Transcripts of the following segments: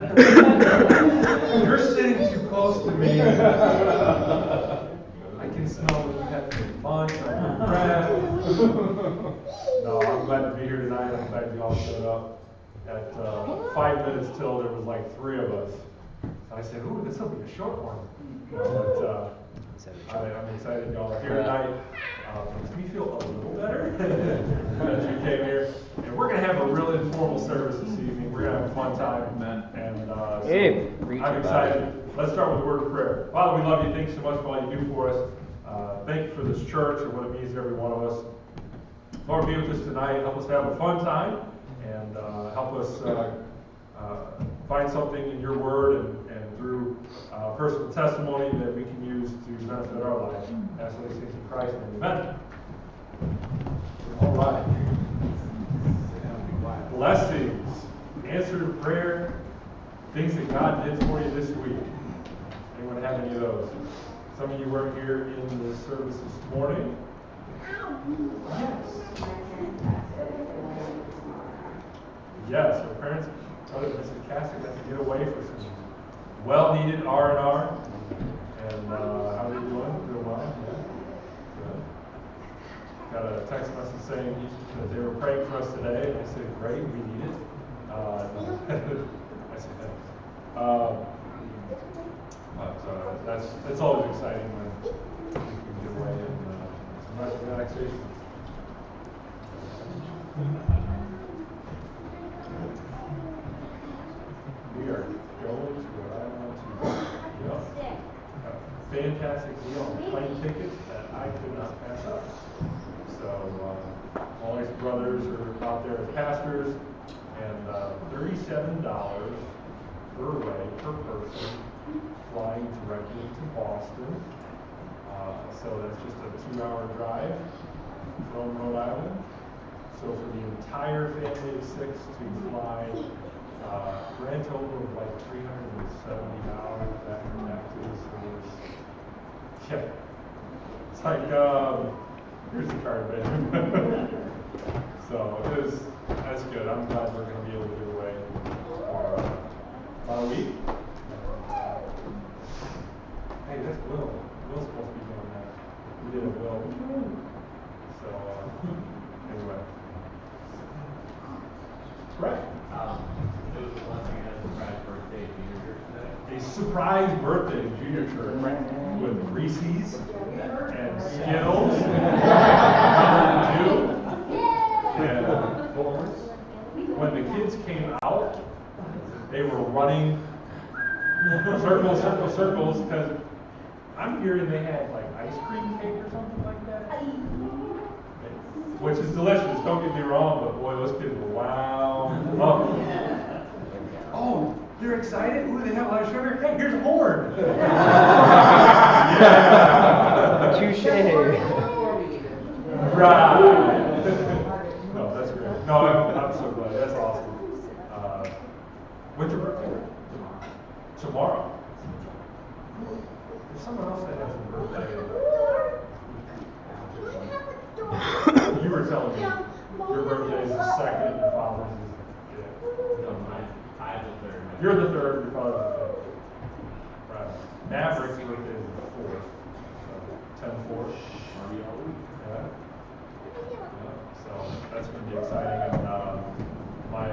You're sitting too close to me. I can smell that you have some lunch or bread. No, I'm glad to be here tonight. I'm glad you all showed up. At 5 minutes till, there was like 3 of us. So I said, ooh, this will be a short one. But I'm excited y'all are here tonight. Makes me feel a little better as you came here. And we're going to have a real informal service this evening. We're going to have a fun time. And so I'm excited. Let's start with a word of prayer. Father, we love you. Thanks so much for all you do for us. Thank you for this church and what it means to every one of us. Lord, be with us tonight. Help us have a fun time. And help us find something in your word and through personal testimony that we can use to benefit our lives. Ask all these things in Christ's name. Amen. All right. Blessings, answered prayer, things that God did for you this week. Anyone have any of those? Some of you weren't here in the service this morning. Yes. Yes, our parents, brother Mrs. Cassidy, got to get away for some well-needed R&R. And how are you doing? Doing well? Yeah. Good. Got a text message saying that they were praying for us today, and I said, great, we need it. I said thanks. It's always exciting when we can get away and some nice relaxation. We are going to what I want to do. Yep. A fantastic deal on plane tickets that I could not pass up. So all these brothers are out there as pastors, and $37 per way per person, flying directly to Boston. So that's just a 2-hour drive from Rhode Island. So for the entire family of 6 to fly, grand total of like $370 after taxes. Yeah. It's like, here's the card, baby. So that's good. I'm glad we're going to be able to get away for about a week. Hey, that's Will. Will's supposed to be doing that. We did a Will. So, anyway. Right. It was the blessing and a surprise birthday junior church today. A surprise birthday junior church with Reese's and Skittles, and when the kids came out, they were running circles, because I'm hearing they had like ice cream cake or something like that, which is delicious, don't get me wrong, but boy, those kids were wow. Oh, they're excited? Ooh, they have a lot of sugar? Hey, here's a horn! Yeah! Touche! Right! No, that's great. No, I'm so glad. That's awesome. When's your birthday? Tomorrow. There's someone else that has a birthday. You were telling me your birthday is the 2nd, your father's is the 5th. No, I'm the third. You're the 3rd, your father's the 5th. Right. Maverick's birthday is the 4th. So 10-4. Yeah. So that's going to be exciting. And my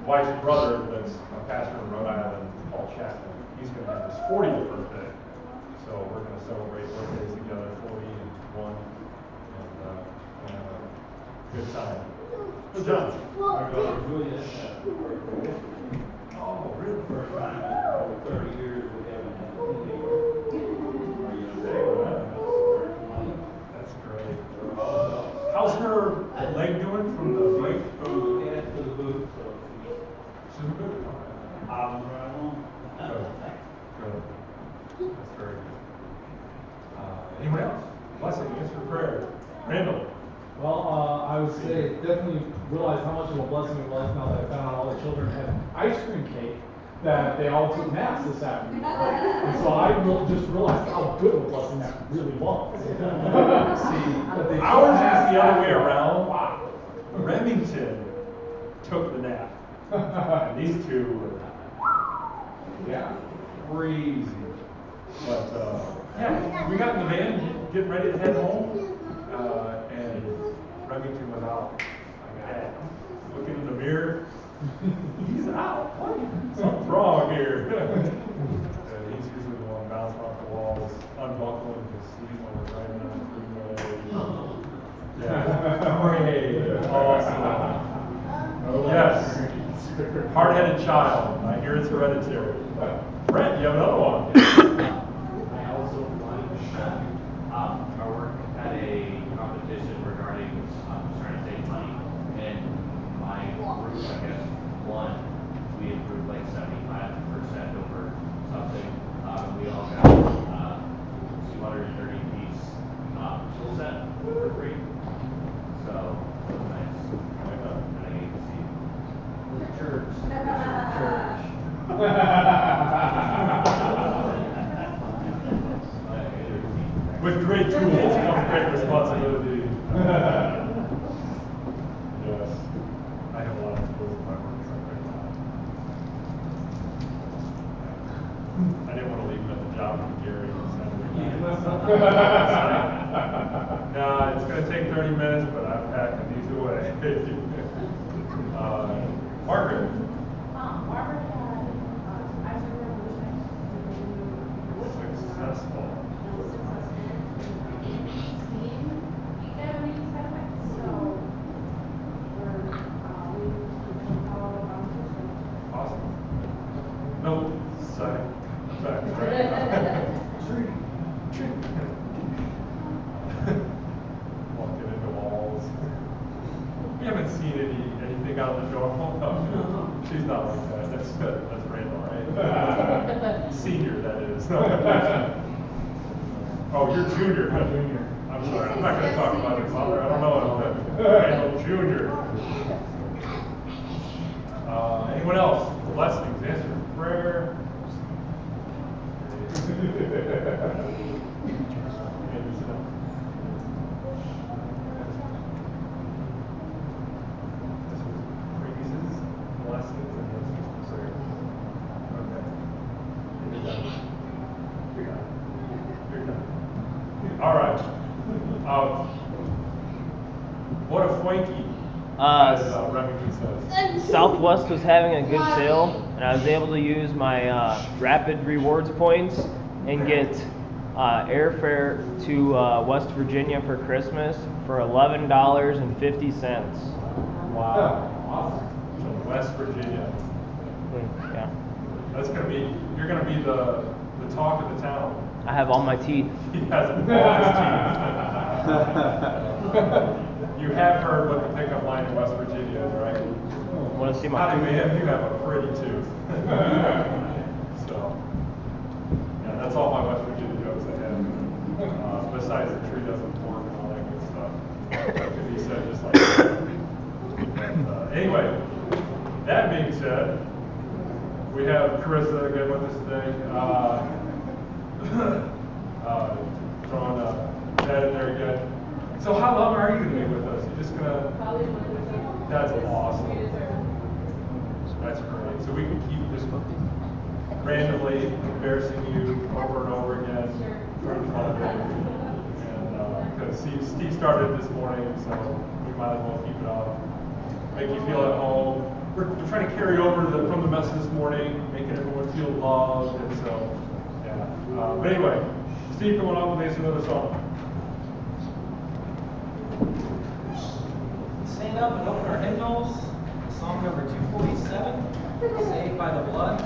wife's brother, that's a pastor in Rhode Island, Paul Chapman, he's going to have his 40th birthday. So we're going to celebrate birthdays together, 40 and 1, and have a good time. So John. Oh, really? First time in over 30 years we haven't had a teenager. That's great. How's her leg doing from the fight? From the cat to the boot, so She's good. I'm right along. Good. Good. That's very good. Anyone else? Blessing, answer prayer. Randall. Well, I would say definitely realized how much of a blessing it was now that I found out all the children had ice cream cake that they all took naps this afternoon. And so I just realized how good of a blessing that really was. See, ours is the other way around. Wow. Remington took the nap. And these two were crazy. But, yeah, we got in the van, getting ready to head home, and Remington was out. Like, hey, looking in the mirror, he's out. What? Something's wrong here. And he's usually the one bouncing off the walls, unbuckling his seat while we're driving down the freeway. Yeah, great, awesome. Yes, hard-headed child. I hear it's hereditary. Brent, you have another one. I also won our work at a competition regarding trying to save money, and my group, I guess, won. We improved like 75% over something. We all got 230-piece tool set for free. So it was nice. And I get to see the church. With great tools comes great responsibility. Yes, I have a lot of tools in my work truck right now. I didn't want to leave them at the job with Gary. No, it's going to take 30 minutes, but I'm packing these away. Margaret. Margaret had ice cream revolution. Successful. Awesome. No, second. Walking into walls. We haven't seen anything out of the door. No, she's not like that. That's Randall, right? Senior, that is. Oh, you're junior. I'm sorry. I'm not going to talk about your father. I don't know him. Randall Junior. Anyone else? Blessings, answer prayer. Praises, blessings, and answers to prayer. Okay. You're done. You're done. All right. What a Frankie. As Remington says. Southwest was having a good sale, and I was able to use my Rapid Rewards points and get airfare to West Virginia for Christmas for $11.50. Wow. Awesome. So West Virginia. Yeah. That's gonna be, you're gonna be the talk of the town. I have all my teeth. He has all his teeth. You have heard what the pickup line in West Virginia is, right? Want to see my Howdy, tooth? man, you have a pretty tooth. So, yeah, that's all my West Virginia jokes I have. Besides the tree doesn't work and all that good stuff. That could be said just like that. But, anyway, that being said, we have Carissa again with us today. Throwing that in there again. So how long are you going to be with us? You're just going to... Probably one. That's awesome. That's great. So we can keep just randomly embarrassing you over and over again for the fun of it. And because Steve started this morning, so we might as well keep it up. Make you feel at home. We're trying to carry over from the message this morning, making everyone feel loved, and so, yeah. But anyway, Steve, come on up and make another song. Stand up and open our hymnals. Song number 247, Saved by the Blood.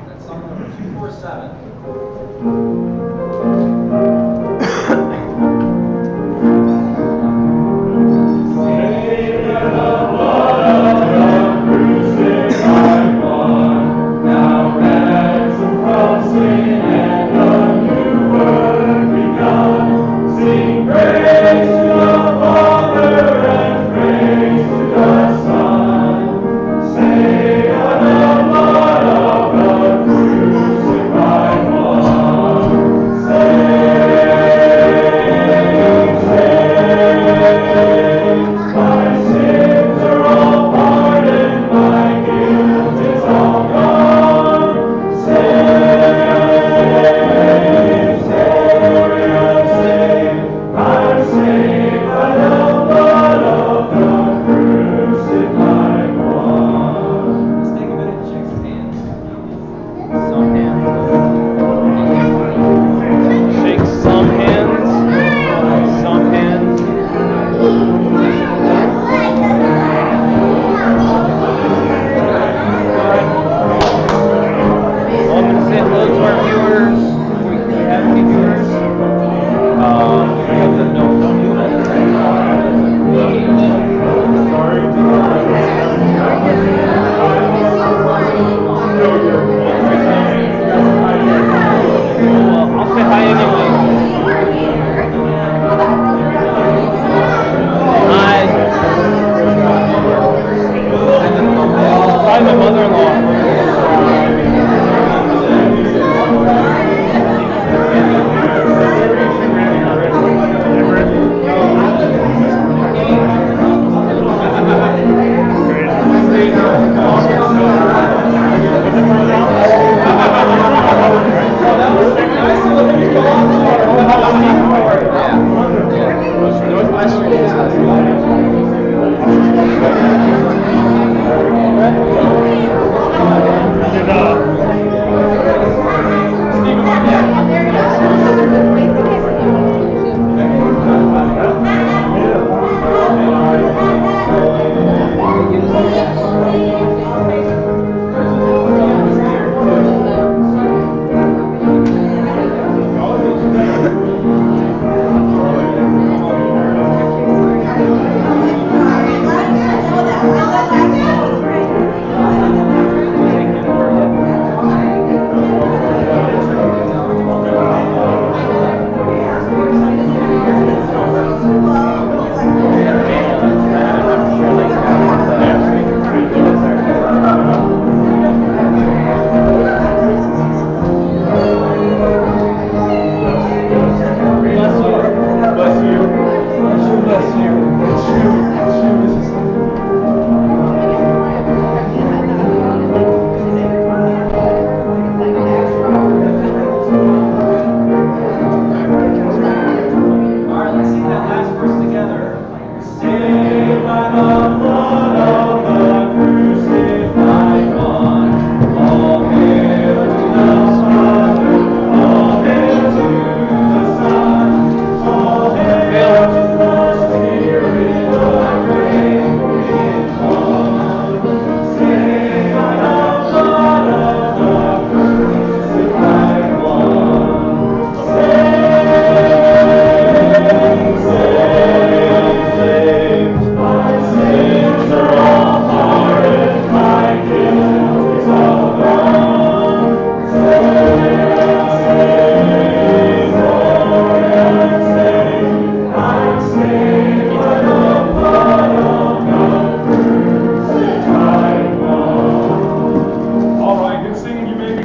That's song number 247. Say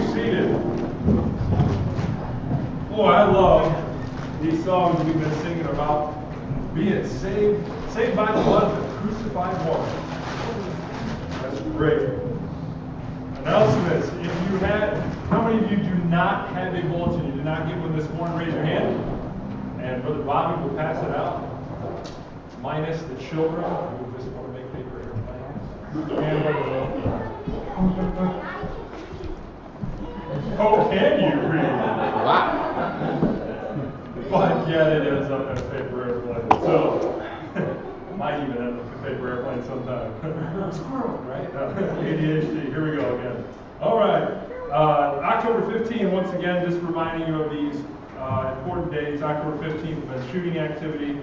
seated. Boy, I love these songs we've been singing about being saved by the blood of the crucified one. That's great. Announcements. If you had, how many of you do not have a bulletin? You did not get one this morning? Raise your hand. And Brother Bobby will pass it out. Minus the children who just want to make paper airplanes. Oh, can you read? Wow. But yet it ends up in a paper airplane. So, might even end up in a paper airplane sometime. Squirrel, right? ADHD, here we go again. All right. October 15th, once again, just reminding you of these important days. October 15th, the shooting activity.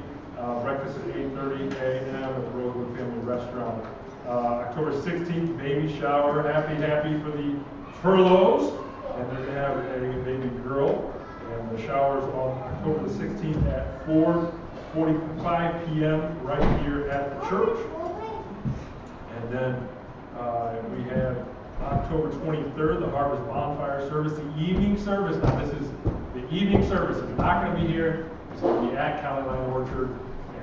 Breakfast at 8:30 a.m. at the Rosewood Family Restaurant. October 16th, baby shower. Happy for the Furloughs. And they're going to have a baby girl. And the shower is on October the 16th at 4:45 p.m. right here at the church. And then we have October 23rd, the Harvest Bonfire Service, the evening service. Now this is the evening service. It's not going to be here. It's going to be at County Line Orchard.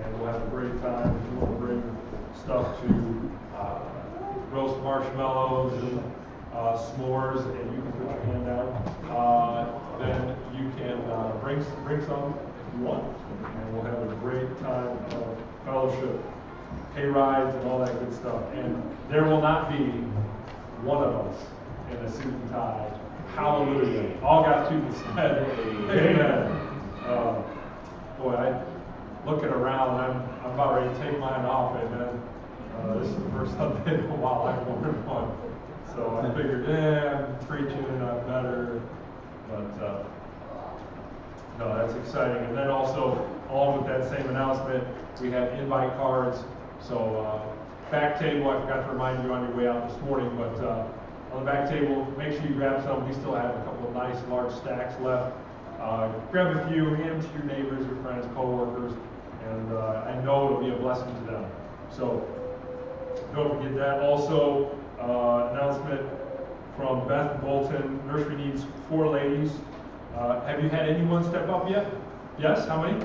And we'll have a great time. If you want to bring stuff to roast marshmallows and s'mores, and you can put your hand out, then you can bring some if you want, and we'll have a great time of fellowship, hay rides, and all that good stuff. And there will not be one of us in a suit and tie. Hallelujah! All God's people said, Amen. Boy, looking around, I'm about ready to take mine off. Amen. This is the first Sunday in a while I've worn one. So I figured, I'm preaching and I'm better, but no, that's exciting. And then also, along with that same announcement, we have invite cards. So back table, I forgot to remind you on your way out this morning, but on the back table, make sure you grab some. We still have a couple of nice large stacks left. Grab a few, hand them to your neighbors, your friends, co-workers, and I know it'll be a blessing to them. So don't forget that. Also, announcement from Beth Bolton. Nursery needs 4 ladies. Have you had anyone step up yet? Yes? How many?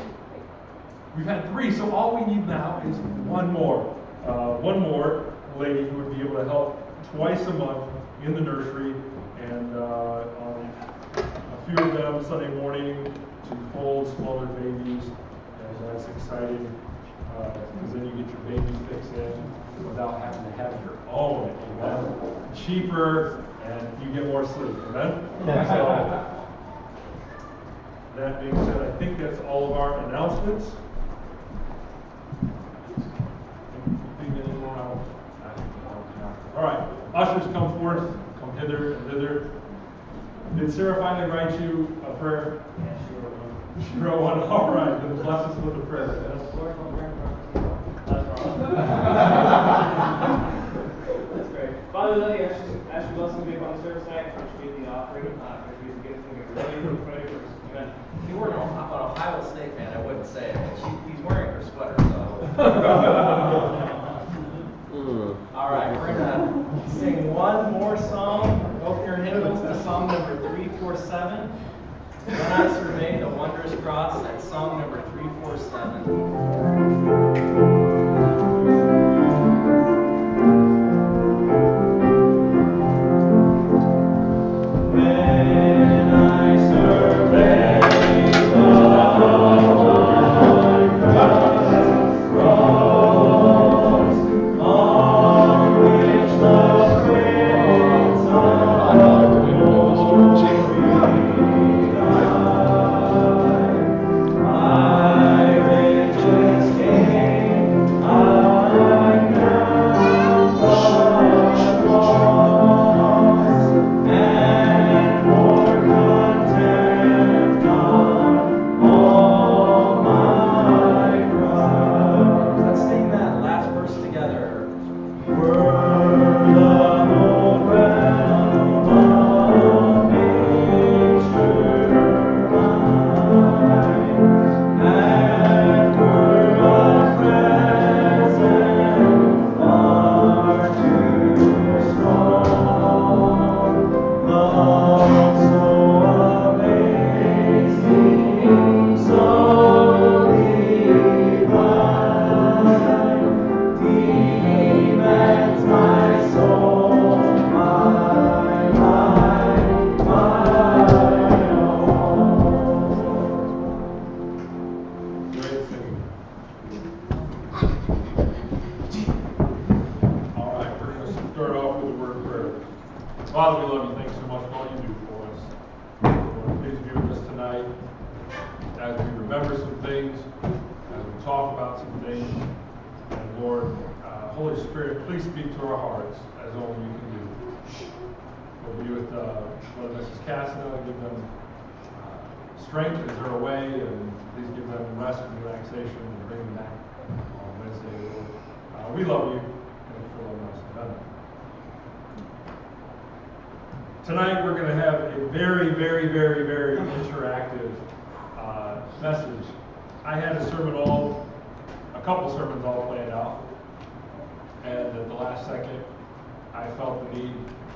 We've had 3, so all we need now is one more. One more lady who would be able to help twice a month in the nursery, and a few of them Sunday morning to hold smaller babies, and that's exciting because then you get your baby fix in without having to have your own. Amen. Cheaper, and you get more sleep. Amen. So, that being said, I think that's all of our announcements. All right, ushers, come forth, come hither and thither. Did Sarah finally write you a prayer? Yeah, sure. She wrote one. All right, then bless us with a prayer. That's great. Father, let me ask your blessing to be upon the service tonight, contribute the offering, contribute the gifts, and get ready for Amen. If you were an Ohio State fan, I wouldn't say it, but he's wearing her sweater, so. All right, we're going to sing one more song. Open your hymnals to song number 347. When I Survey the Wondrous Cross, that's song number 347. I tonight as we remember some things, as we talk about some things. And Lord, Holy Spirit, please speak to our hearts as only you can do. We'll be with Brother and Mrs. Cassina, give them strength as they're away, and please give them rest and relaxation and bring them back on Wednesday, Lord. We love you, and for loving us. Amen. Tonight we're going to have a very, very, very, very interactive message. I had a couple sermons all planned out, and at the last second, I felt the need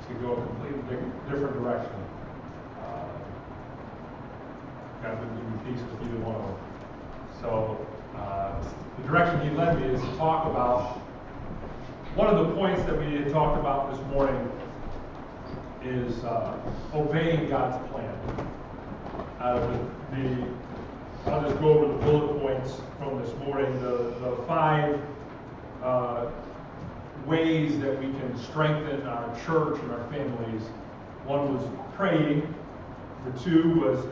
to go a completely different direction. God didn't give me peace with either one of them. So the direction he led me is to talk about one of the points that we had talked about this morning is obeying God's plan. I'll just go over the bullet points from this morning. The 5 ways that we can strengthen our church and our families. 1 was praying. The 2 was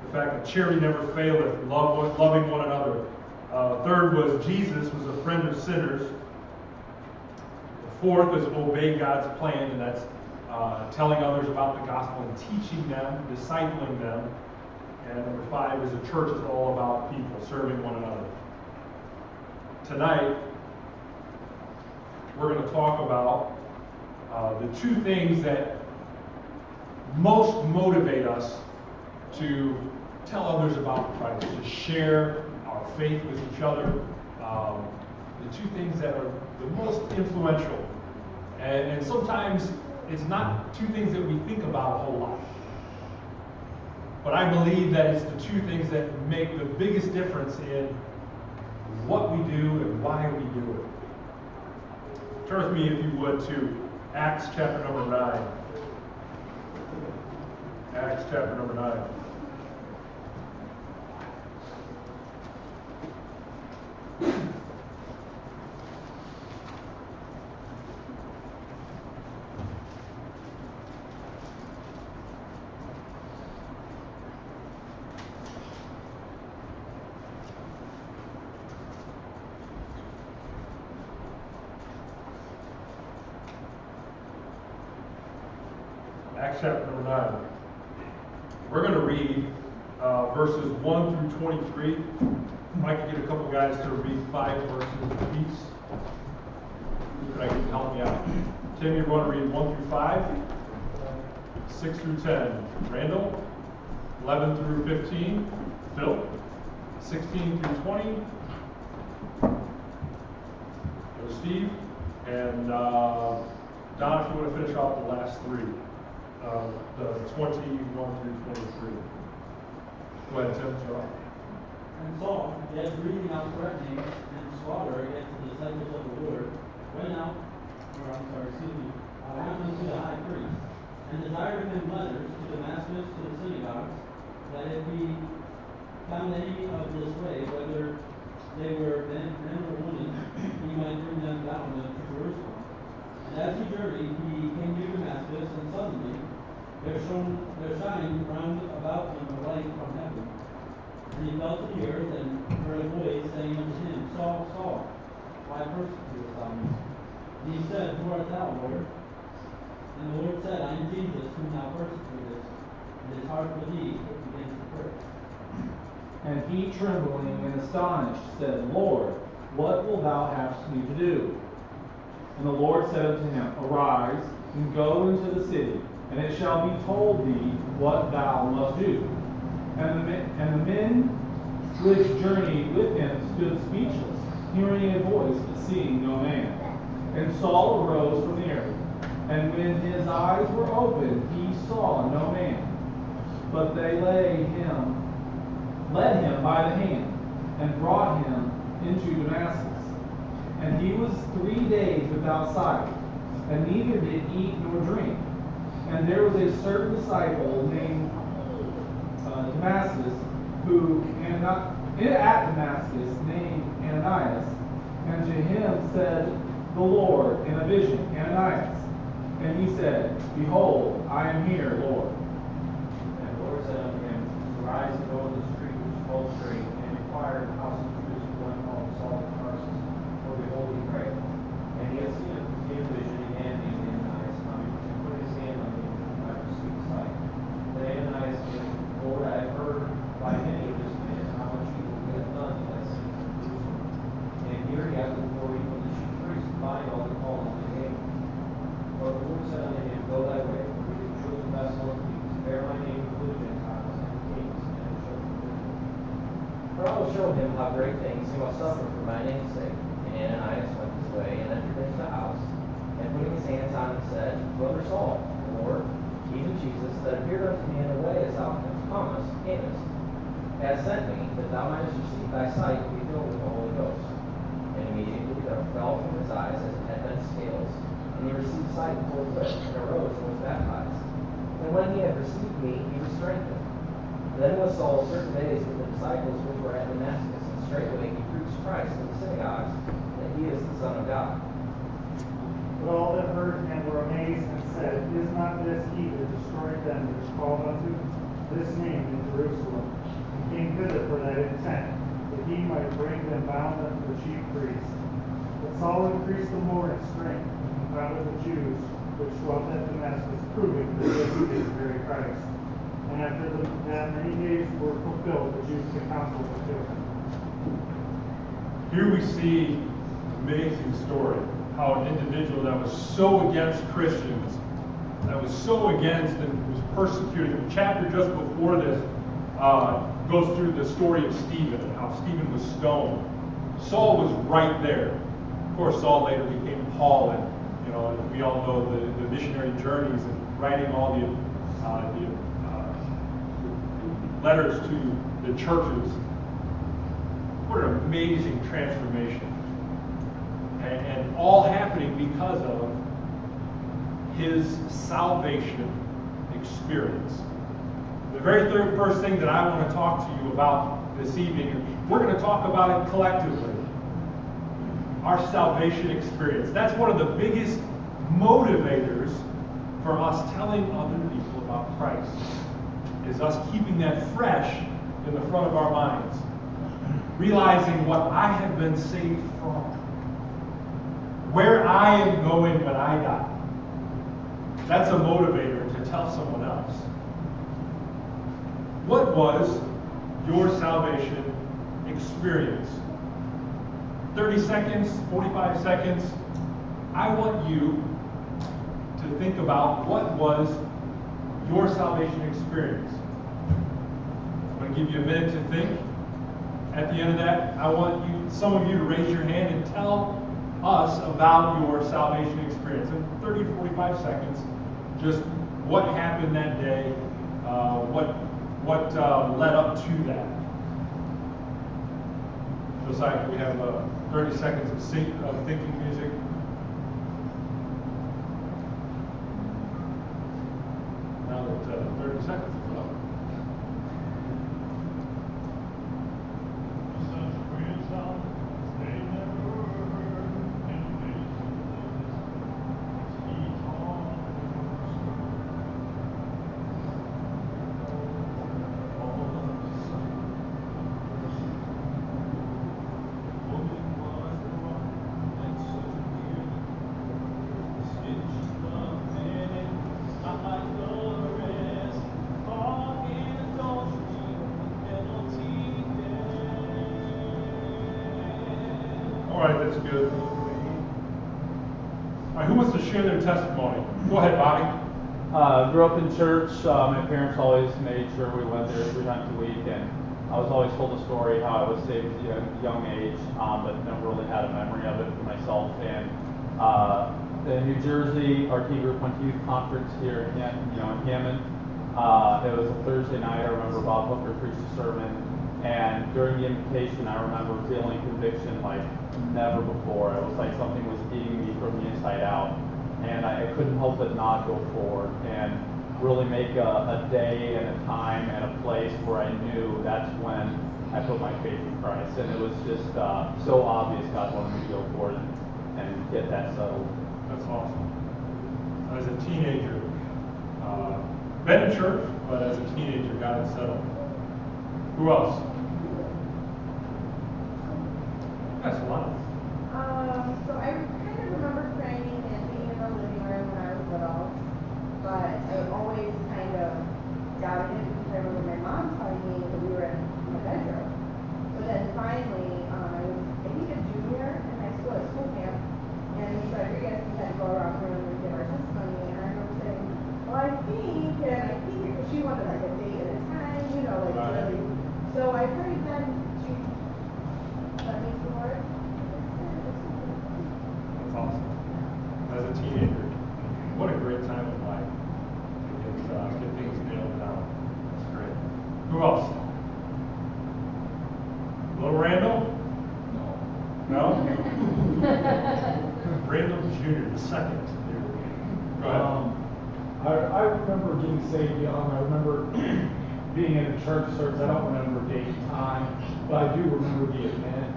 the fact that charity never faileth, loving one another. 3rd was Jesus was a friend of sinners. The 4th is obey God's plan, and that's telling others about the gospel and teaching them, discipling them. And number 5 is a church is all about people, serving one another. Tonight, we're going to talk about the 2 things that most motivate us to tell others about Christ, to share our faith with each other. The 2 things that are the most influential. And sometimes it's not 2 things that we think about a whole lot. But I believe that it's the 2 things that make the biggest difference in what we do and why we do it. Turn with me, if you would, to Acts chapter number 9. Acts chapter number 9. Acts chapter number 9. We're going to read verses 1 through 23. If I could get a couple guys to read 5 verses apiece, if I can help me out. Tim, you're going to read 1 through 5, 6 through 10. Randall, 11 through 15. Phil, 16 through 20. There's Steve. And Don, if you want to finish off the last 3. The 21 through 23. Go ahead, Tim. And Saul, as breathing out threatening and slaughter against the disciples of the Lord, went unto the high priest, and desired of him letters to Damascus to the synagogues, that if he found any of this way, whether they were men or women, he might bring them down to Jerusalem. And as he journeyed, he came near Damascus, and suddenly there shined round about him a light from heaven. And he fell to the earth, and heard a voice saying unto him, Saul, Saul, why persecutest thou me? And he said, Who art thou, Lord? And the Lord said, I am Jesus, whom thou persecutest. And his heart with thee began to prick. And he, trembling and astonished, said, Lord, what wilt thou have me to do? And the Lord said unto him, Arise, and go into the city, and it shall be told thee what thou must do. And the men which journeyed with him stood speechless, hearing a voice, but seeing no man. And Saul arose from the earth, and when his eyes were opened, he saw no man. But they led him by the hand, and brought him into Damascus. And he was 3 days without sight, and neither did eat nor drink. And there was a certain disciple named Damascus, at Damascus, named Ananias, and to him said the Lord in a vision, Ananias. And he said, Behold, I am here, Lord. And the Lord said unto him, Arise and go For I will show him how great things he must suffer for my name's sake. And Ananias went his way and entered into the house, and putting his hands on him said, Brother Saul, Lord, even Jesus, that appeared unto me in the way as thou camest, has sent me, that thou mightest receive thy sight and be filled with the Holy Ghost. And immediately there fell from his eyes as it had been scales, and he received sight forthwith, and arose and was baptized. And when he had received me, he was strengthened. Then was Saul certain days with the disciples which were at Damascus, and straightway he preached Christ in the synagogues, that he is the Son of God. But all that heard him were amazed and said, Is not this he that destroyed them that is called unto this name in Jerusalem, and came thither for that intent, that he might bring them bound unto the chief priests? But Saul increased the more in strength, and confounded the Jews which dwelt at Damascus, proving that this is the very Christ. And after that many days were fulfilled, the Jews took counsel to kill him. Here we see an amazing story, how an individual that was so against Christians, that was so against and was persecuted. The chapter just before this goes through the story of Stephen and how Stephen was stoned. Saul was right there. Of course, Saul later became Paul, and we all know the missionary journeys and writing all the letters to the churches. What an amazing transformation. And all happening because of his salvation experience. The very first thing that I want to talk to you about this evening, we're going to talk about it collectively. Our salvation experience. That's one of the biggest motivators for us telling other people about Christ, is us keeping that fresh in the front of our minds. Realizing what I have been saved from. Where I am going when I die. That's a motivator to tell someone else. What was your salvation experience? 30 seconds, 45 seconds. I want you to think about what was your salvation experience. I'm going to give you a minute to think. At the end of that, I want some of you to raise your hand and tell us about your salvation experience. In 30 to 45 seconds, just what happened that day, what led up to that. Josiah, can we have 30 seconds of thinking music? Now that 30 seconds is up. That's good. All right, who wants to share their testimony? Go ahead, Bobby. Grew up in church. My parents always made sure we went there 3 times a week, and I was always told a story how I was saved at a young age, but never really had a memory of it for myself. And in New Jersey, our T group went to youth conference here in Hammond. It was a Thursday night. I remember Bob Hooker preached a sermon, and during the invitation, I remember feeling conviction like never before. It was like something was eating me from the inside out, and I couldn't help but not go forward and really make a day and a time and a place where I knew that's when I put my faith in Christ. And it was just so obvious God wanted me to go forward and get that settled. That's awesome. As a teenager, been in church, but as a teenager, got it settled. Who else? That's a lot. So I kind of remember praying and being in the living room when I was little, but I always kind of doubted it because I remember my mom telling me that we were in my bedroom. But then finally, I was, I think, a junior in high school at school camp, and Ms. Rodriguez had to go around the room and give our testimony, and I remember saying, well, I think, because she wanted like a date and a time, like right. really. So I prayed then, Jesus, else? Little Randall? No? Randall Jr., the second. Go ahead. I remember getting saved young. I remember being in a church service. I don't remember date and time, but I do remember the event.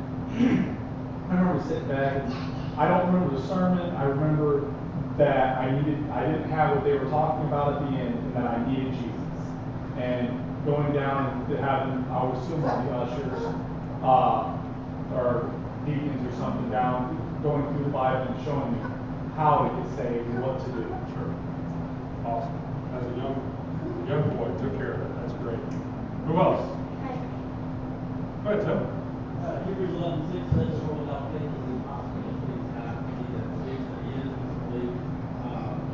I remember sitting back, and I don't remember the sermon. I remember that I didn't have what they were talking about at the end, and that I needed Jesus. And going down and having, I would assume the ushers, or deacons or something down, going through the Bible and showing me how to get saved and what to do. Sure. Awesome. As a young boy, took care of it. That's great. Who else? Go ahead, Tim. Hebrews 11:6 says, "For without faith it is impossible to please God. He that believes that he is must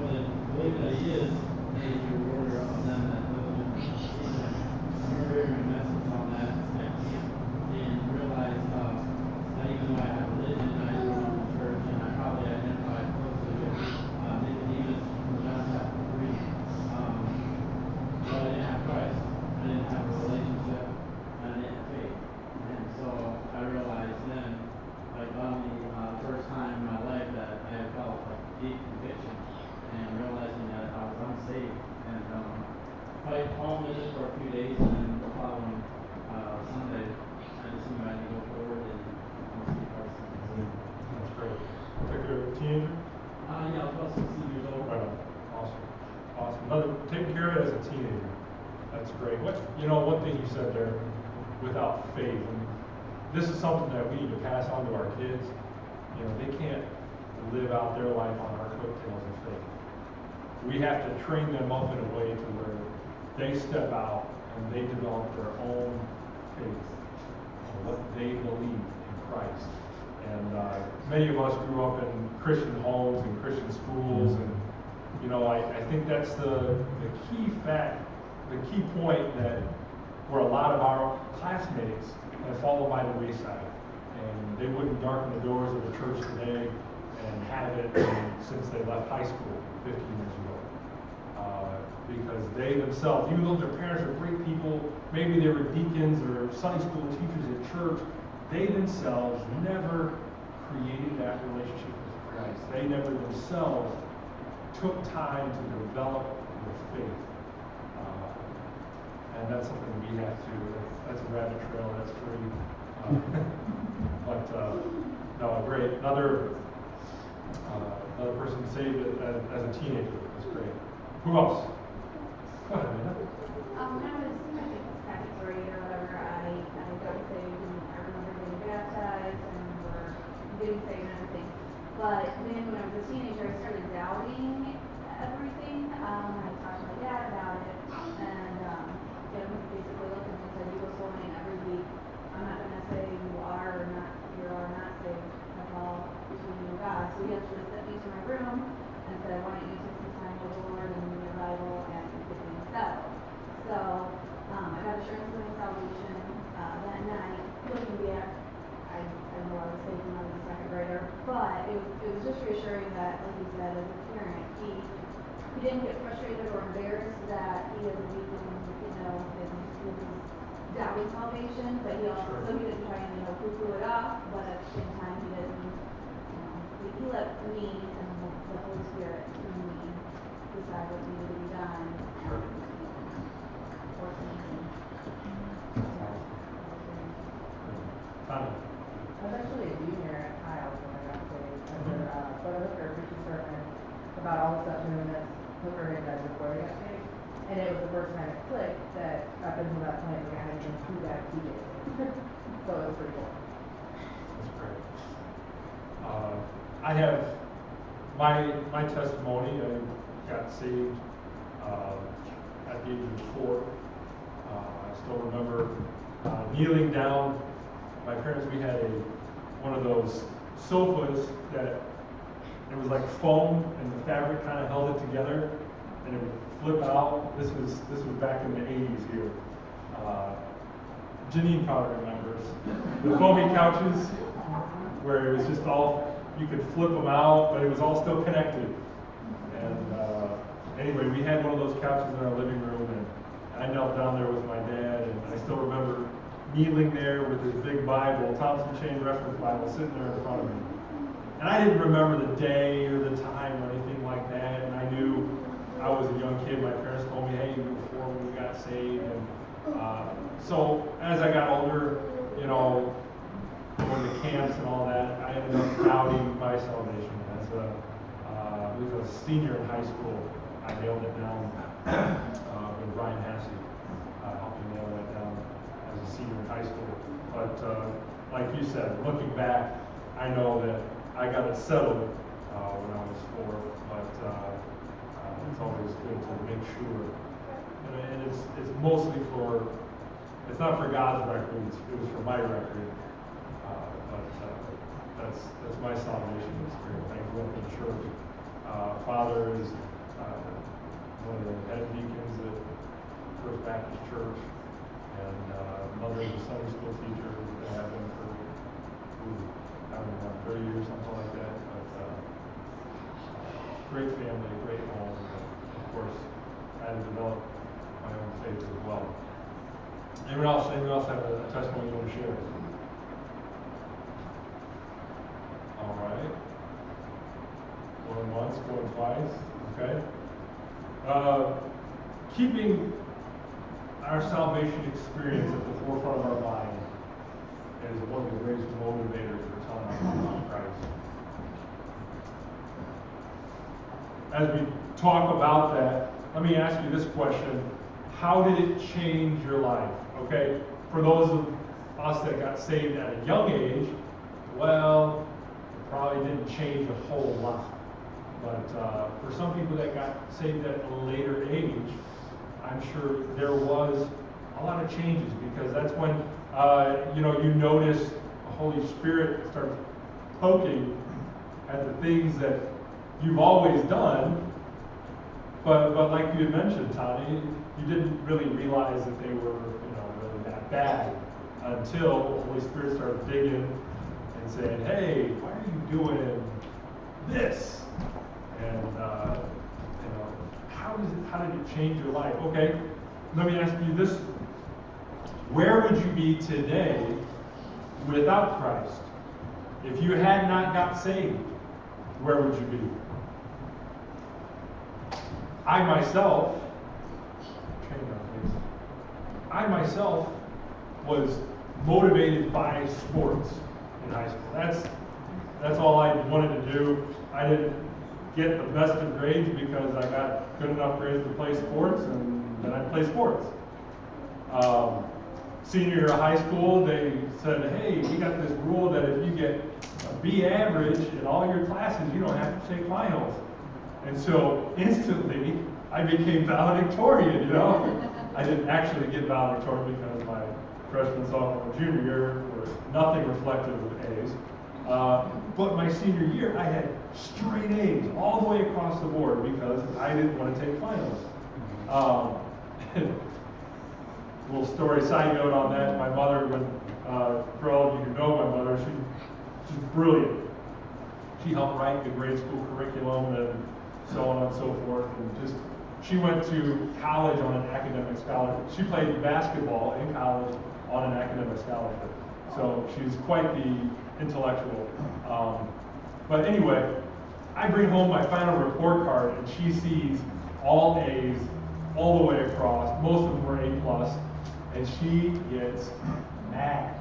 believe, believe that he is a rewarder of them that diligently seek him." I remember hearing a message on that at camp and realized that even though I have religion, I grew up in church, and I probably identified closely with Nicodemus from John chapter 3. But I didn't have Christ. I didn't have a relationship. And I didn't have faith. And so I realized then, like only the first time in my life that I had felt like deep conviction and realizing that I was unsaved. And fight home with it for a few days, and then the following Sunday, I just knew I had to go forward and see Christ. That's great. Took care of a teenager? Yeah, I was about 16 years old. Right on. Awesome. Awesome. Taking care of it as a teenager. That's great. One thing you said there, without faith, and this is something that we need to pass on to our kids. They can't live out their life on our coattails of faith. We have to train them up in a way to where they step out and they develop their own faith, what they believe in Christ. And many of us grew up in Christian homes and Christian schools, and I think that's the key fact, the key point that where a lot of our classmates have fallen by the wayside, and they wouldn't darken the doors of the church today and have it since they left high school 15 years ago. Because they themselves, even though their parents are great people, maybe they were deacons or Sunday school teachers at church, they themselves never created that relationship with Christ. They never themselves took time to develop their faith. And that's something we have to, that's a rabbit trail, that's free. No, great. Another person saved as a teenager. That's great. Who else? Go ahead, Amanda. When I was, I think, second grade or whatever, I got saved, and I remember getting baptized, and I remember getting saved and everything. But then when I was a teenager, I started doubting everything. I talked to my dad about it, and he basically looked at me and said, "You go swimming every week. I'm not going to say you are or not, you are not saved. That's all between you and God." So he actually sent me to my room and said, "Why don't you take some time with the Lord and read your Bible and get things settled?" So I got assurance of my salvation that night. Looking back, I know I was saved when I was a second grader, but it was just reassuring that, like you said, as a parent, he didn't get frustrated or embarrassed that he was weak and his doubting salvation, but he also so he didn't try and poo-poo it off, but at the same time he didn't. He let me and the Holy Spirit through me decide what needed to be done. I was actually a junior at Kyle's when I got saved. But a hooker preached a sermon about all the stuff Miss Hooker had done before they got saved. And it was the first time it clicked that up until that point, I hadn't been too bad to get saved. So it was pretty cool. That's great. I have my testimony. I got saved at the age of 4. I still remember kneeling down. My parents, we had one of those sofas that it was like foam, and the fabric kind of held it together, and it would flip out. This was back in the 80s here. Janine probably remembers the foamy couches where it was just all, you could flip them out, but it was all still connected. And anyway, we had one of those couches in our living room, and I knelt down there with my dad, and kneeling there with his big Bible, Thompson Chain Reference Bible, sitting there in front of me. And I didn't remember the day or the time or anything like that, and I knew I was a young kid. My parents told me, hey, before we got saved. And so as I got older, you know, going to camps and all that, I ended up doubting my salvation. As a senior in high school, I nailed it down with Brian Hassey helped me nail that down as a senior in high school. But like you said, looking back, I know that I got it settled when I was 4, but it's always good to make sure. And it's mostly for, it's not for God's record, it was for my record. But that's my salvation experience. I grew up in church. Father is one of the head deacons at First Baptist Church, and mother is a Sunday school teacher. I have been for, I don't know, 30 years, something like that. But great family, great home. And of course, I had to develop my own faith as well. Anyone else have a testimony you want to share? All right. Going once, going twice. Okay. Keeping our salvation experience at the forefront of our mind is one of the greatest motivators for telling our people about Christ. As we talk about that, let me ask you this question. How did it change your life? Okay, for those of us that got saved at a young age, well, it probably didn't change a whole lot. But for some people that got saved at a later age, I'm sure there was a lot of changes, because that's when you notice the Holy Spirit starts poking at the things that you've always done, but like you had mentioned, Tommy, you didn't really realize that they were really that bad until the Holy Spirit started digging and saying, hey, why are you doing this? And how did it change your life? Okay, let me ask you this. Where would you be today without Christ? If you had not got saved, where would you be? I myself was motivated by sports in high school. That's all I wanted to do. I didn't get the best of grades because I got good enough grades to play sports, and then I play sports. Senior year of high school, they said, hey, we got this rule that if you get a B average in all your classes, you don't have to take finals. And so instantly, I became valedictorian, I didn't actually get valedictorian because my freshman, sophomore, junior year were nothing reflective of A's. But my senior year, I had straight A's all the way across the board because I didn't want to take finals. Little story, side note on that, my mother, for all of you who know my mother, she's brilliant. She helped write the grade school curriculum and so on and so forth. And she went to college on an academic scholarship. She played basketball in college on an academic scholarship. So she's quite the intellectual. But anyway, I bring home my final report card, and she sees all A's all the way across. Most of them were A+, and she gets mad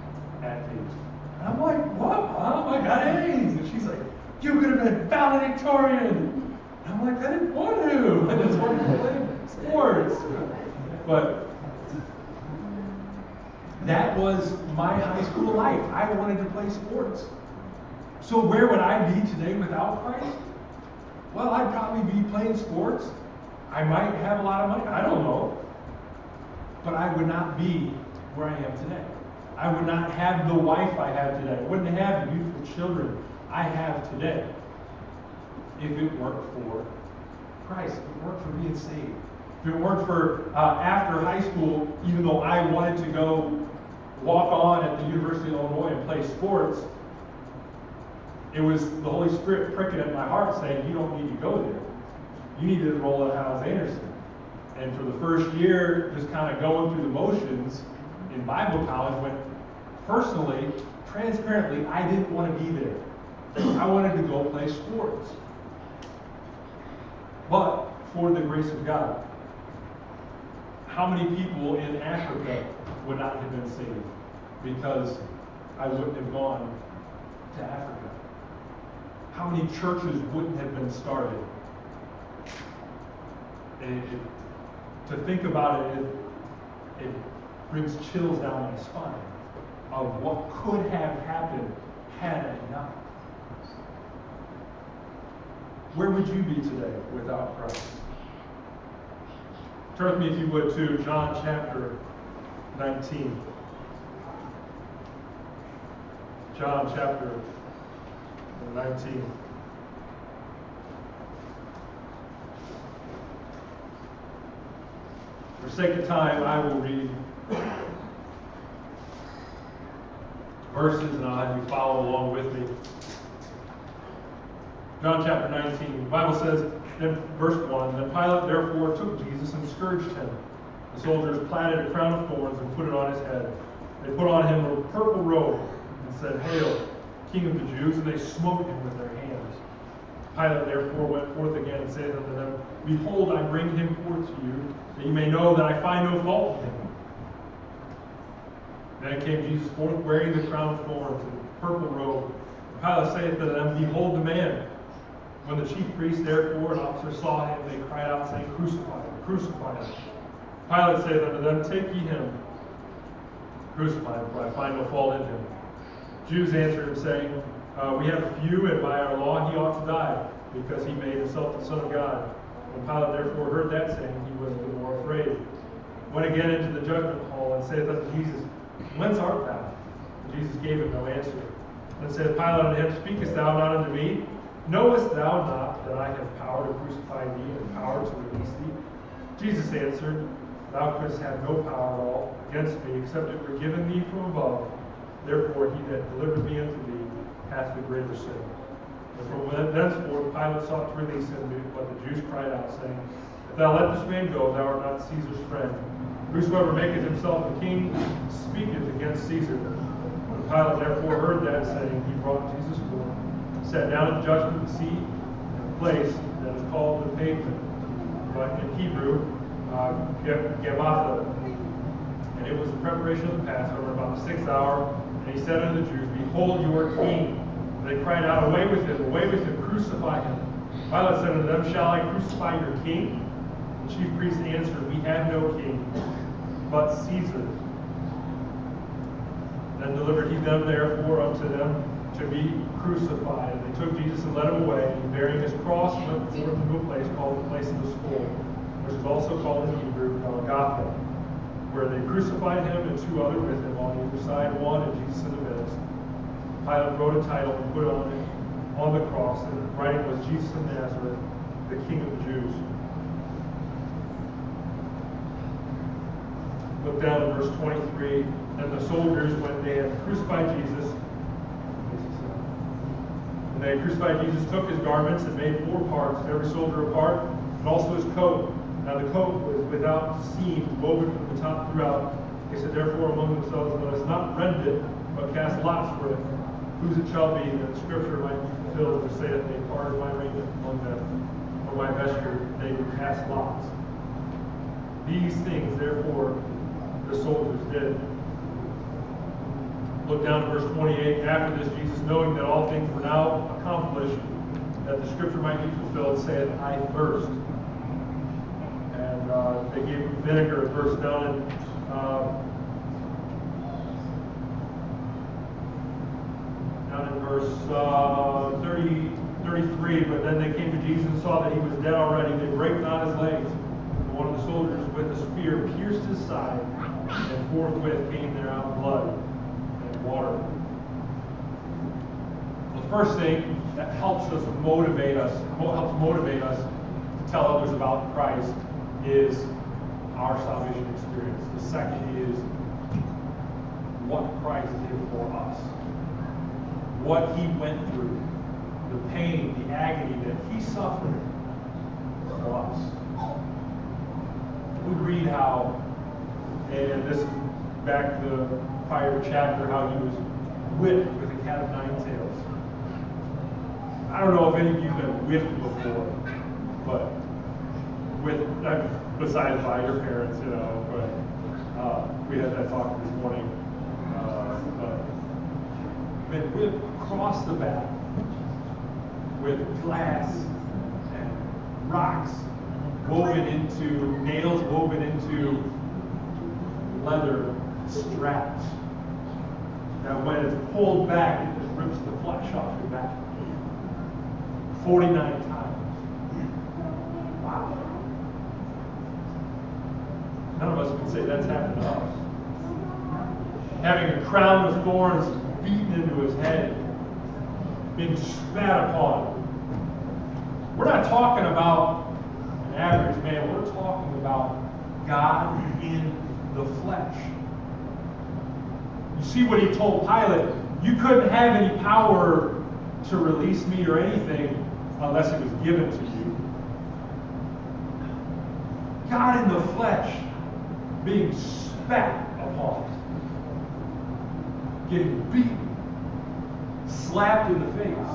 at me. And I'm like, what, Mom? I got A's. And she's like, you could have been valedictorian. And I'm like, I didn't want to. I just wanted to play sports. But that was my high school life. I wanted to play sports. So where would I be today without Christ? Well, I'd probably be playing sports. I might have a lot of money. I don't know. But I would not be where I am today. I would not have the wife I have today. I wouldn't have the beautiful children I have today if it weren't for Christ, if it weren't for being saved. If it weren't for after high school, even though I wanted to go walk on at the University of Illinois and play sports, it was the Holy Spirit pricking at my heart saying, you don't need to go there. You need to enroll at Hyles Anderson. And for the first year, just kind of going through the motions, in Bible college when personally, transparently, I didn't want to be there. I wanted to go play sports. But for the grace of God, how many people in Africa would not have been saved because I wouldn't have gone to Africa? How many churches wouldn't have been started? To think about it brings chills down my spine of what could have happened had I not. Where would you be today without Christ? Turn with me, if you would, to John chapter 19. John chapter 19. For sake of time, I will read verses and I'll have you follow along with me. John chapter 19. The Bible says, in verse 1, Then Pilate therefore took Jesus and scourged him. The soldiers plaited a crown of thorns and put it on his head. They put on him a purple robe and said, Hail, King of the Jews, and they smote him with their hands. Pilate therefore went forth again and said unto them, Behold, I bring him forth to you, that you may know that I find no fault in him. Then came Jesus forth, wearing the crown of thorns and the purple robe. And Pilate saith unto them, Behold the man. When the chief priests therefore and officers saw him, they cried out, saying, Crucify him, crucify him. Pilate saith unto them, Take ye him, crucify him, for I find no fault in him. Jews answered him, saying, We have a few, and by our law he ought to die, because he made himself the Son of God. When Pilate therefore heard that saying, he was the more afraid. Went again into the judgment hall, and saith unto Jesus, Whence art thou? And Jesus gave him no answer. Then said Pilate unto him, Speakest thou not unto me? Knowest thou not that I have power to crucify thee, and power to release thee? Jesus answered, Thou couldst have no power at all against me, except it were given thee from above. Therefore he that delivered me unto thee hath the greater sin. And from thenceforth Pilate sought to release him, but the Jews cried out, saying, If thou let this man go, thou art not Caesar's friend. Whosoever maketh himself a king speaketh against Caesar. When Pilate therefore heard that saying, he brought Jesus forth, sat down at the judgment seat in a place that is called the pavement, but in Hebrew, Gabbatha. And it was the preparation of the Passover, about the 6th hour. And he said unto the Jews, Behold your king. And they cried out, Away with him, crucify him. Pilate said unto them, Shall I crucify your king? The chief priests answered, We have no king, but Caesar. Then delivered he them therefore unto them to be crucified. And they took Jesus and led him away, and bearing his cross went forth into a place called the place of the skull, which is also called in Hebrew Golgotha, where they crucified him and 2 others with him on either side, one and Jesus in the midst. Pilate wrote a title and put on it on the cross, and the writing was Jesus of Nazareth, the King of the Jews. Look down at verse 23. And the soldiers, when they had crucified Jesus, took his garments and made 4 parts, every soldier a part, and also his coat. Now the coat was without seam, woven from the top throughout. They said, therefore, among themselves, Let us not rend it, but cast lots for it, whose it shall be, that the scripture might be fulfilled, which saith, They parted my raiment among them, or my vesture, they would cast lots. These things, therefore, the soldiers did. Look down to verse 28. After this, Jesus, knowing that all things were now accomplished, that the scripture might be fulfilled, said, I thirst. And they gave him vinegar, verse down in verse 33. But then they came to Jesus and saw that he was dead already. They brake not his legs. And one of the soldiers with a spear pierced his side, and forthwith came there out blood and water. The first thing that helps motivate us to tell others about Christ is our salvation experience. The second is what Christ did for us. What he went through. The pain, the agony that he suffered for us. We read how, and this back the prior chapter how he was whipped with a cat of nine tails. I don't know if any of you have been whipped before, but besides by your parents, but we had that talk this morning. But been whipped across the back with glass and rocks nails woven into leather straps. That when it's pulled back, it just rips the flesh off your back. 49 times. Wow. None of us can say that's happened to us. Having a crown of thorns beaten into his head, being spat upon. We're not talking about an average man, we're talking about God in the flesh. You see what he told Pilate, you couldn't have any power to release me or anything unless it was given to you. God in the flesh being spat upon, getting beaten, slapped in the face,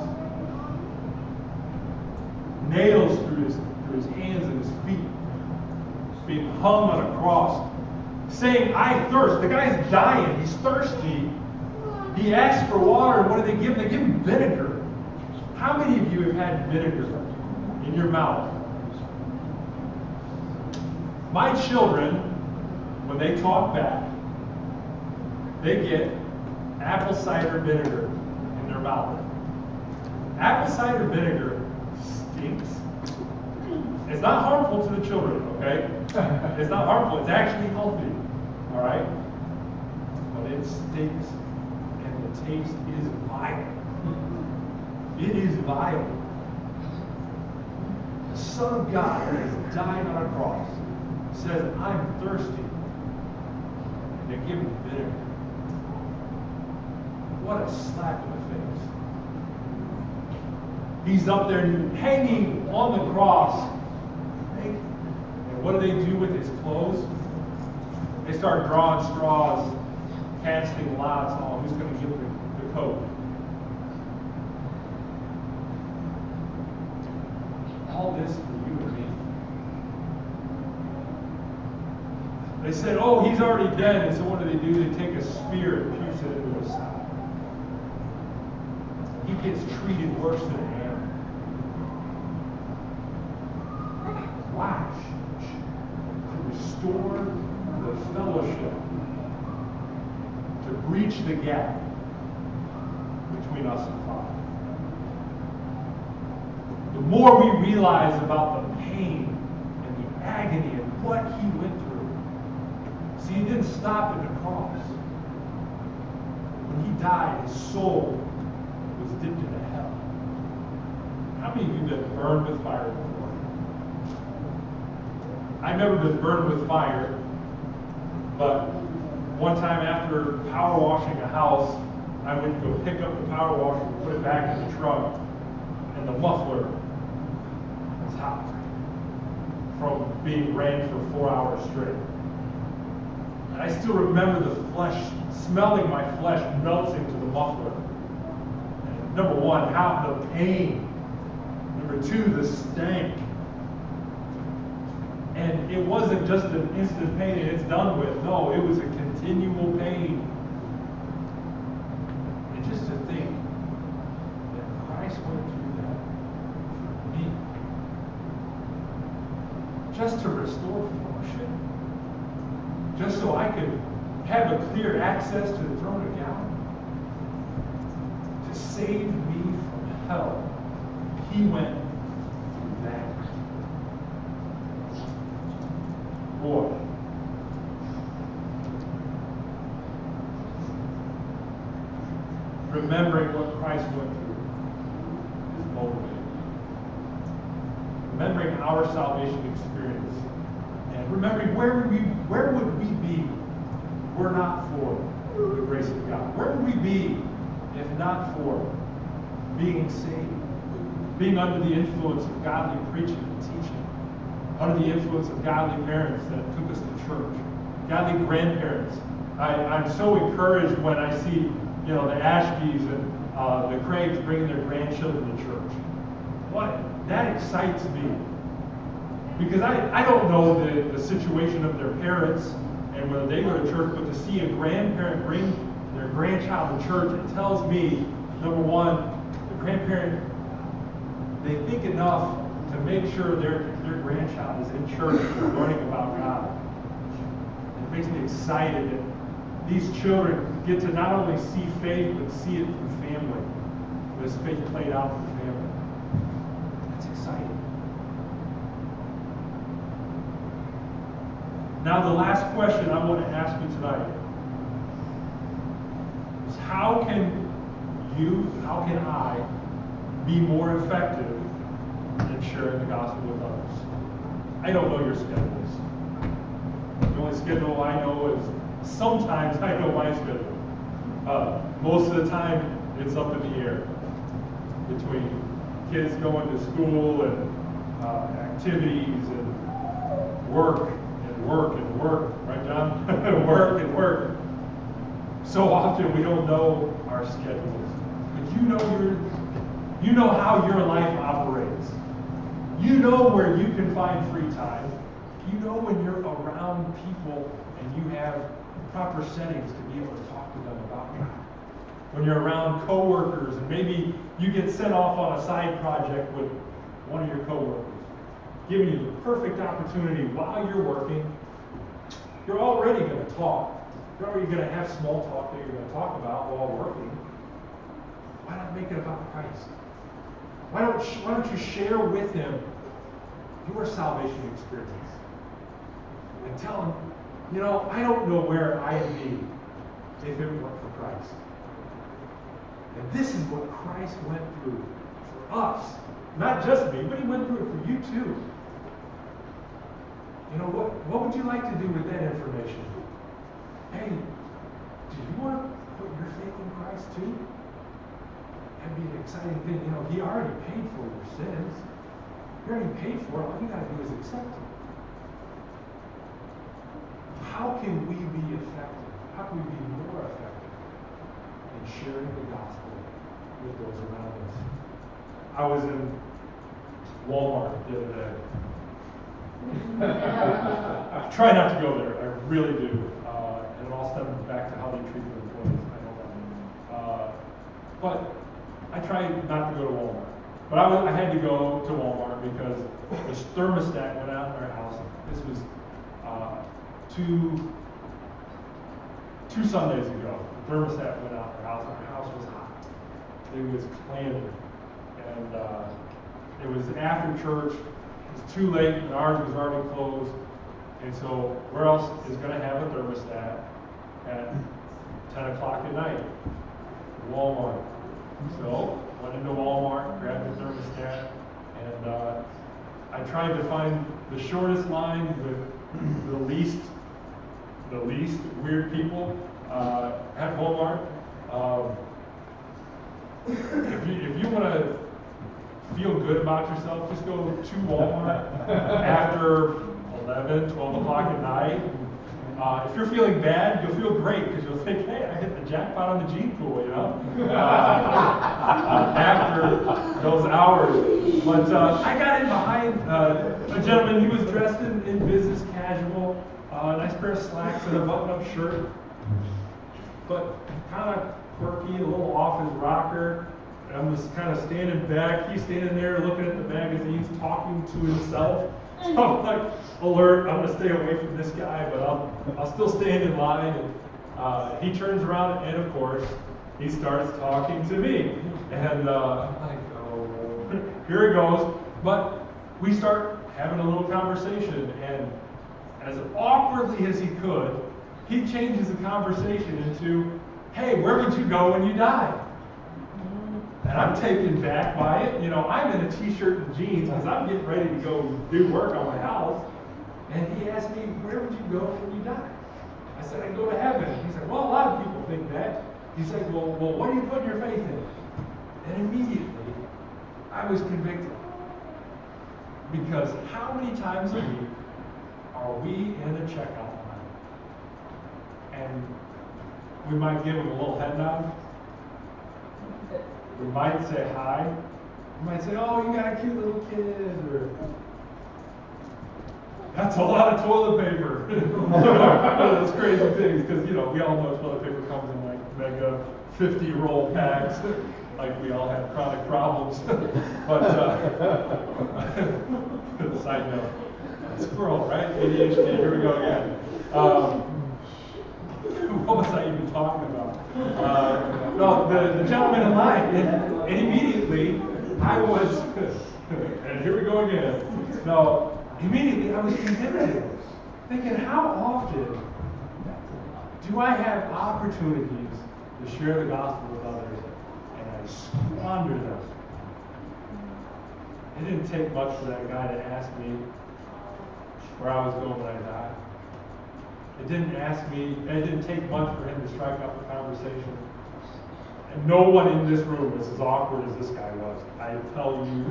nails through his hands and his feet, being hung on a cross, saying, I thirst. The guy's dying, he's thirsty. He asks for water, and what do they give him? They give him vinegar. How many of you have had vinegar in your mouth? My children, when they talk back, they get apple cider vinegar in their mouth. Apple cider vinegar stinks. It's not harmful to the children, okay? It's not harmful. It's actually healthy, all right? But it stinks, and the taste is vile. It is vile. The Son of God that has died on a cross says, I'm thirsty. And they give him vinegar. What a slap in the face. He's up there hanging on the cross. And what do they do with his clothes? They start drawing straws, casting lots on who's going to get the coat. All this for you and me. They said, oh, he's already dead, and so what do? They take a spear and pierce it into his side. He gets treated worse than an animal. Lashed to restore the fellowship, to breach the gap between us and God. The more we realize about the pain and the agony and what he went through. See, he didn't stop at the cross. When he died, his soul was dipped into hell. How many of you have been burned with fire before? I've never been burned with fire, but one time after power washing a house, I went to go pick up the power washer and put it back in the truck, and the muffler was hot from being ran for 4 hours straight. And I still remember the flesh, smelling my flesh melting to the muffler. And number one, how the pain. Number two, the stank. And it wasn't just an instant pain and it's done with. No, it was a continual pain. And just to think that Christ went through that for me. Just to restore fellowship. Just so I could have a clear access to the throne of God. To save me from hell. He went through that. Boy. Remembering what Christ went through is motivating. Remembering our salvation experience. And remembering where would we be if we're not for the grace of God? Where would we be if not for being saved? Being under the influence of godly preaching and teaching. Under the influence of godly parents that took us to church. Godly grandparents I'm so encouraged when I see, you know, the Ashbys and the Craigs bringing their grandchildren to church. That excites me. Because I don't know the situation of their parents and whether they go to church, but to see a grandparent bring their grandchild to church, it tells me, number one, the grandparent, they think enough to make sure their grandchild is in church and learning about God. It makes me excited that these children get to not only see faith, but see it through family. This faith played out through family. That's exciting. Now the last question I want to ask you tonight is how can I be more effective in sharing the gospel with others? I don't know your schedules. The only schedule I know is sometimes I know my schedule. Most of the time it's up in the air between kids going to school and activities and work, right, John? Work. So often we don't know our schedules. But you know how your life operates. You know where you can find free time. You know when you're around people and you have proper settings to be able to talk to them about God. When you're around coworkers and maybe you get sent off on a side project with one of your coworkers, giving you the perfect opportunity while you're working. You're already going to talk. You're already going to have small talk that you're going to talk about while working. Why not make it about Christ? Why don't you share with him your salvation experience? And tell him, you know, I don't know where I'd be if it weren't for Christ. And this is what Christ went through for us. Not just me, but he went through it for you too. You know, what would you like to do with that information? Hey, do you want to put your faith in Christ too? That'd be an exciting thing. You know, he already paid for your sins. He already paid for it. All you got to do is accept it. How can we be effective? How can we be more effective in sharing the gospel with those around us? I was in Walmart the other day. I try not to go there. I really do. And it all stems back to how they treat their employees. I know that. But I try not to go to Walmart. But I had to go to Walmart because this thermostat went out in our house. This was two Sundays ago. The thermostat went out in our house, and our house was hot. It was clammy. And it was after church. It was too late, and ours was already closed. And so, where else is going to have a thermostat at 10 o'clock at night? Walmart. So, went into Walmart, grabbed the thermostat, and I tried to find the shortest line with the least weird people at Walmart. If you want to feel good about yourself, just go to Walmart after 11, 12 o'clock at night. If you're feeling bad, you'll feel great because you'll think, hey, I hit the jackpot on the gene pool, you know, after those hours. But I got in behind a gentleman. He was dressed in business casual, a nice pair of slacks and a button-up shirt, but kind of quirky, a little off his rocker. And I'm just kind of standing back. He's standing there looking at the magazines, talking to himself. So I'm like, alert, I'm going to stay away from this guy, but I'll still stand in line. And he turns around, and of course, he starts talking to me. And I'm like, oh, here it goes. But we start having a little conversation, and as awkwardly as he could, he changes the conversation into, hey, where would you go when you die? And I'm taken back by it. You know, I'm in a t-shirt and jeans because I'm getting ready to go do work on my house. And he asked me, where would you go when you die? I said, I'd go to heaven. He said, well, a lot of people think that. He said, well, what do you put your faith in? And immediately, I was convicted. Because how many times a week are we in a checkout line? and we might give them a little head nod. We might say hi. We might say, oh, you got a cute little kid, or that's a lot of toilet paper. One of those crazy things, because, we all know toilet paper comes in like mega 50-roll packs, like we all have chronic problems. But, side note, squirrel, right? ADHD, here we go again. What was I even talking about? No, the gentleman in line, and immediately I was, and here we go again. No, immediately I was convicted, thinking, how often do I have opportunities to share the gospel with others, and I squander them? It didn't take much for that guy to ask me where I was going when I died. It didn't take much for him to strike up a conversation. And no one in this room was as awkward as this guy was. I tell you,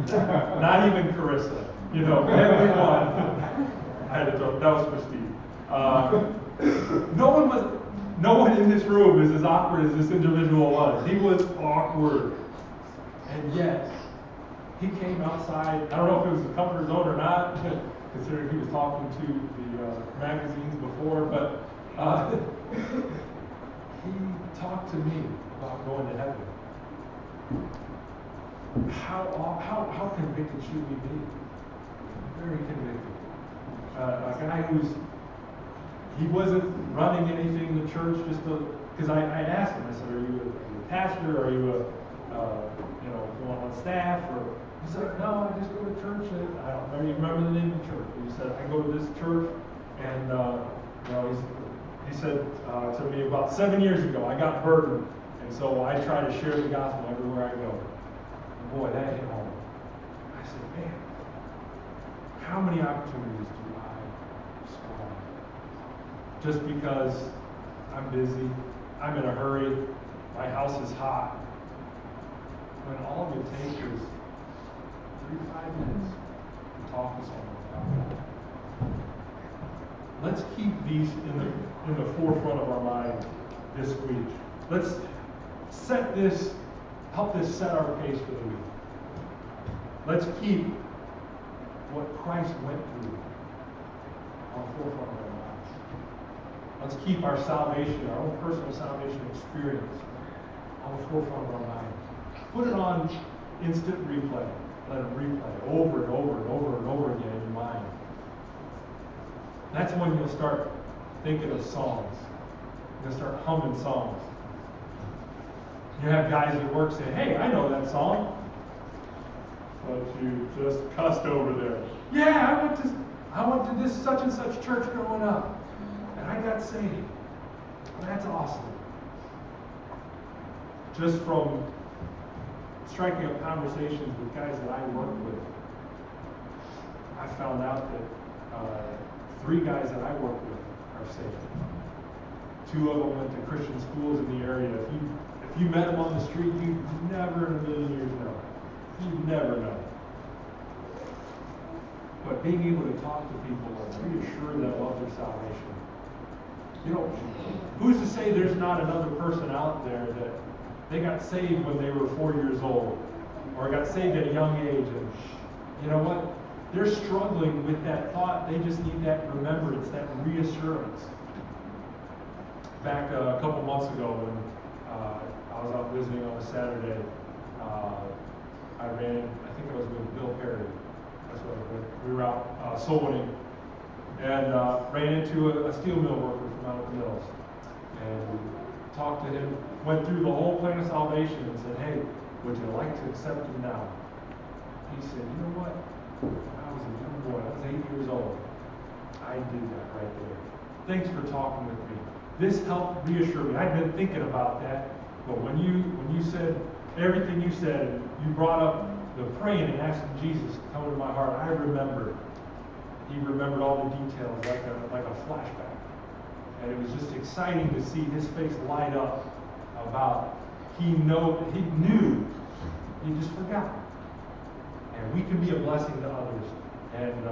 not even Carissa. Everyone. I had to throw, that was for Steve. No one in this room is as awkward as this individual was. He was awkward. And yet, he came outside. I don't know if it was the comfort zone or not, considering he was talking to the magazines before, but he talked to me about going to heaven. How convicted should we be? Very convicted. A guy he wasn't running anything in the church, because I asked him, I said, are you a pastor? Are you one on staff? Or he said, no, I just go to church. I don't even remember the name of the church. He said, I go to this church, and he said to me about 7 years ago, I got burdened, and so I try to share the gospel everywhere I go. And boy, that hit home. I said, man, how many opportunities do I squander? Just because I'm busy, I'm in a hurry, my house is hot, when all it takes is 3 to 5 minutes to talk to someone about God. Let's keep these in the forefront of our mind this week. Let's help this set our pace for the week. Let's keep what Christ went through on the forefront of our minds. Let's keep our salvation, our own personal salvation experience on the forefront of our minds. Put it on instant replay. Let it replay over and over and over and over again in your mind. That's when you'll start thinking of songs. You'll start humming songs. You have guys at work say, hey, I know that song. But you just cussed over there. Yeah, I went to this such and such church growing up, and I got saved. That's awesome. Just from striking up conversations with guys that I work with, I found out that 3 guys that I work with are saved. 2 of them went to Christian schools in the area. If you met them on the street, you'd never in a million years know. You'd never know. But being able to talk to people and reassure them of their salvation. Who's to say there's not another person out there that they got saved when they were 4 years old, or got saved at a young age, and you know what? They're struggling with that thought. They just need that remembrance, that reassurance. Back a couple months ago when I was out visiting on a Saturday, I think I was with Bill Perry. That's what I was with. We were out soul winning, and ran into a steel mill worker from out at the mills. And talked to him, went through the whole plan of salvation and said, hey, would you like to accept him now? He said, you know what? When I was a young boy, I was 8 years old. I did that right there. Thanks for talking with me. This helped reassure me. I'd been thinking about that, but when you said everything you said, you brought up the praying and asking Jesus to come into my heart, I remembered. He remembered all the details like a flashback. And it was just exciting to see his face light up about he knew, he just forgot. And we can be a blessing to others. And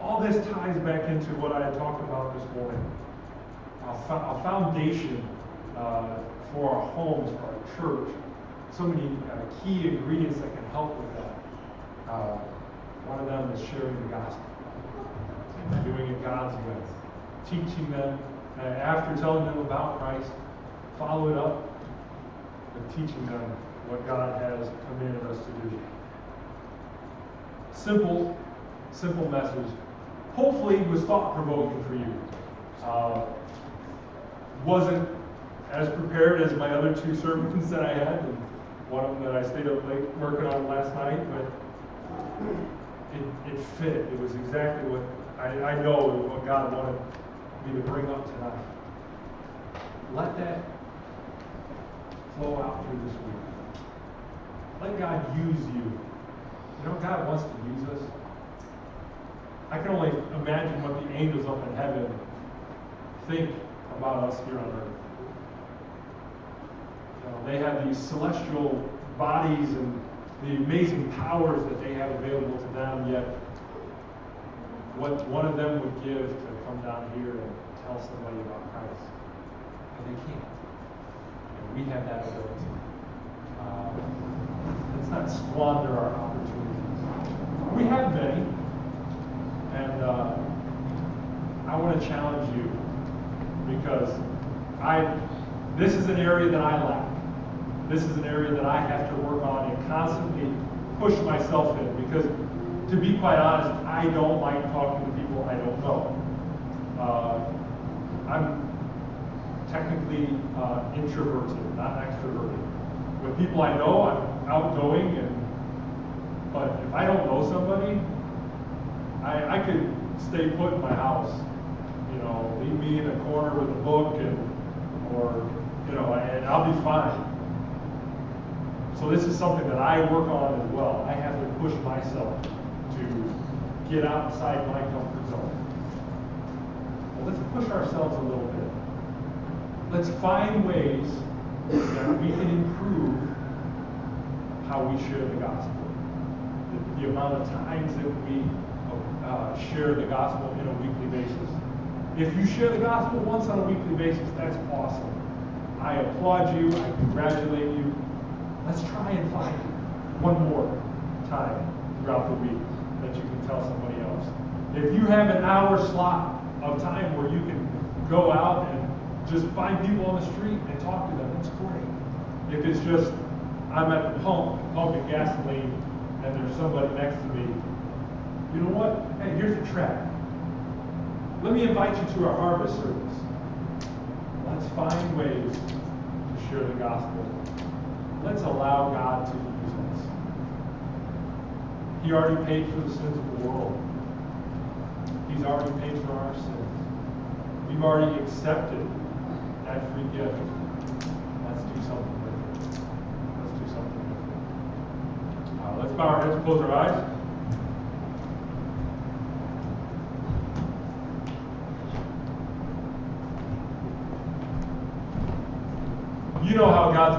all this ties back into what I had talked about this morning. a foundation for our homes, for our church. So many key ingredients that can help with that. One of them is sharing the gospel, and doing it God's way, teaching them, after telling them about Christ, follow it up with teaching them what God has commanded us to do. Simple message. Hopefully it was thought-provoking for you. Wasn't as prepared as my other two sermons that I had, and one of them that I stayed up late working on last night, but it fit. It was exactly what I know what God wanted me to bring up tonight. Let that flow out through this week. Let God use you. You know, God wants to use us. I can only imagine what the angels up in heaven think about us here on earth. You know, they have these celestial bodies and the amazing powers that they have available to them, yet what one of them would give to come down here and tell somebody about Christ. And they can't. And we have that ability. Let's not squander our opportunities. We have many, and I want to challenge you because this is an area that I lack. This is an area that I have to work on and constantly push myself in because, to be quite honest, I don't like talking to people I don't know. I'm technically introverted, not extroverted. With people I know, I'm outgoing, but if I don't know somebody, I could stay put in my house. You know, leave me in a corner with a book and I'll be fine. So this is something that I work on as well. I have to push myself to get outside my comfort zone. Well, let's push ourselves a little bit. Let's find ways that we can improve how we share the gospel. The amount of times that we share the gospel in a weekly basis. If you share the gospel once on a weekly basis, that's awesome. I applaud you. I congratulate you. Let's try and find one more time throughout the week that you can tell somebody else. If you have an hour slot of time where you can go out and just find people on the street and talk to them, that's great. If it's just, I'm at the pump pumping gasoline and there's somebody next to me, you know what? Hey, here's a track. Let me invite you to our harvest service. Let's find ways to share the gospel. Let's allow God to use us. He already paid for the sins of the world. He's already paid for our sins. We've already accepted that free gift. Let's do something with it. Let's do something with it. Let's bow our heads and close our eyes. You know how God's